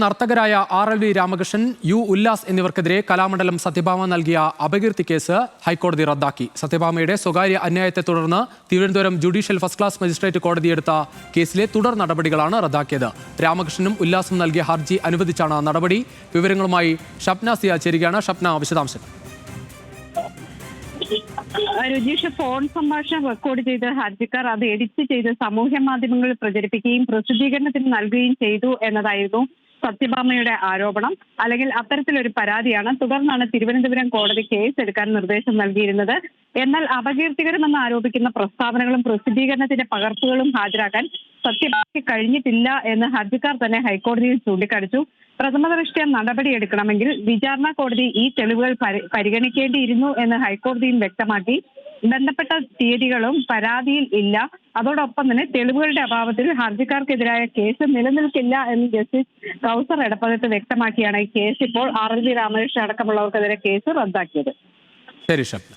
നർത്തകരായ RLV Ramakrishnan, U Ullas എന്നിവർക്കെതിരെ Kalamandalam Satyabhama നൽകിയ അപകീർത്തി case ഹൈക്കോടതി റദ്ദാക്കി. സത്യഭാമയുടെ സ്വകാര്യ അന്യായത്തെ തുടർന്ന് Thiruvananthapuram judicial first class magistrate കോടതിയെടുത്ത കേസിലെ തുടർ നടപടികളാണ് റദ്ദാക്കിയത്. രാമകൃഷ്ണനും ഉല്ലാസും നൽകിയ ഹർജി അനുവദിച്ചാണ് നടപടി. വിവരങ്ങളുമായി ഷപ്ന സിയ ചേരുകയാണ്. ഷപ്ന, വിശദാംശം. രുചീഷ്, ഫോൺ സംഭാഷണം റെക്കോർഡ് ചെയ്ത് ഹർജിക്കാർ അത് എഡിറ്റ് ചെയ്ത് സാമൂഹ്യ മാധ്യമങ്ങളിൽ പ്രചരിപ്പിക്കുകയും പ്രസിദ്ധീകരണത്തിന് നൽകുകയും ചെയ്തു എന്നതായിരുന്നു സത്യഭാമയുടെ ആരോപണം. അല്ലെങ്കിൽ അത്തരത്തിലൊരു പരാതിയാണ്. തുടർന്നാണ് തിരുവനന്തപുരം കോടതി കേസ് എടുക്കാൻ നിർദ്ദേശം നൽകിയിരുന്നത്. എന്നാൽ അപകീർത്തികരമെന്ന് ആരോപിക്കുന്ന പ്രസ്താവനകളും പ്രസിദ്ധീകരണത്തിന്റെ പകർപ്പുകളും ഹാജരാക്കാൻ സത്യഭാമയ്ക്ക് കഴിഞ്ഞിട്ടില്ല എന്ന് ഹർജിക്കാർ തന്നെ ഹൈക്കോടതിയിൽ ചൂണ്ടിക്കാണിച്ചു. പ്രഥമദൃഷ്ട്യാ നടപടിയെടുക്കണമെങ്കിൽ വിചാരണ കോടതി ഈ തെളിവുകൾ പരിഗണിക്കേണ്ടിയിരുന്നു എന്ന് ഹൈക്കോടതിയും വ്യക്തമാക്കി. ബന്ധപ്പെട്ട തീയതികളും പരാതിയിൽ ഇല്ല. അതോടൊപ്പം തന്നെ തെളിവുകളുടെ അഭാവത്തിൽ ഹർജിക്കാർക്കെതിരായ കേസ് നിലനിൽക്കില്ല എന്ന് ജസ്റ്റിസ് കൗസർ എടപ്പകത്ത് വ്യക്തമാക്കിയാണ് ഈ കേസ് ഇപ്പോൾ RLV രാമകൃഷ്ണൻ അടക്കമുള്ളവർക്കെതിരെ കേസ് റദ്ദാക്കിയത്. ശരി ഷപ്ന.